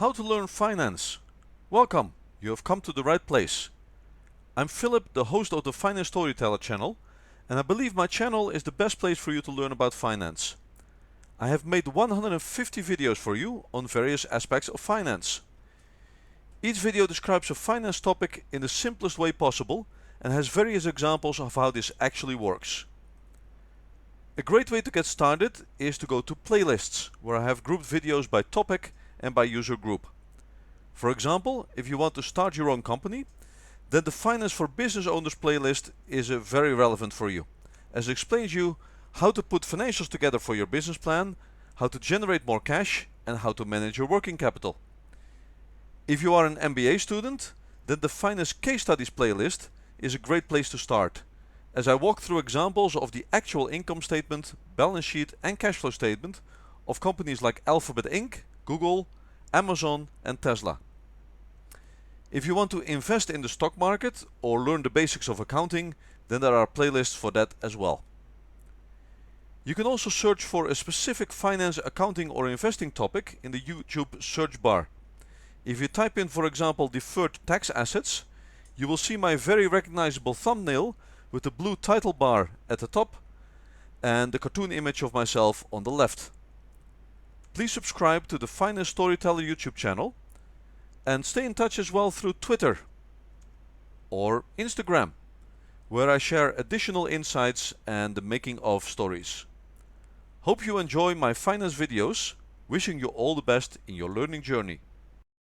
How to learn finance. Welcome, you have come to the right place. I'm Philip, the host of the Finance Storyteller channel, and I believe my channel is the best place for you to learn about finance. I have made 150 videos for you on various aspects of finance. Each video describes a finance topic in the simplest way possible and has various examples of how this actually works. A great way to get started is to go to playlists, where I have grouped videos by topic and by user group. For example, if you want to start your own company, then the Finance for Business Owners playlist is very relevant for you, as it explains you how to put financials together for your business plan, how to generate more cash, and how to manage your working capital. If you are an MBA student, then the Finance Case Studies playlist is a great place to start, as I walk through examples of the actual income statement, balance sheet and cash flow statement of companies like Alphabet Inc., Google, Amazon and Tesla. If you want to invest in the stock market or learn the basics of accounting, then there are playlists for that as well. You can also search for a specific finance, accounting or investing topic in the YouTube search bar. If you type in, for example, deferred tax assets, you will see my very recognizable thumbnail with the blue title bar at the top and the cartoon image of myself on the left. Please subscribe to the Finance Storyteller YouTube channel and stay in touch as well through Twitter or Instagram, where I share additional insights and the making of stories. Hope you enjoy my finance videos. Wishing you all the best in your learning journey.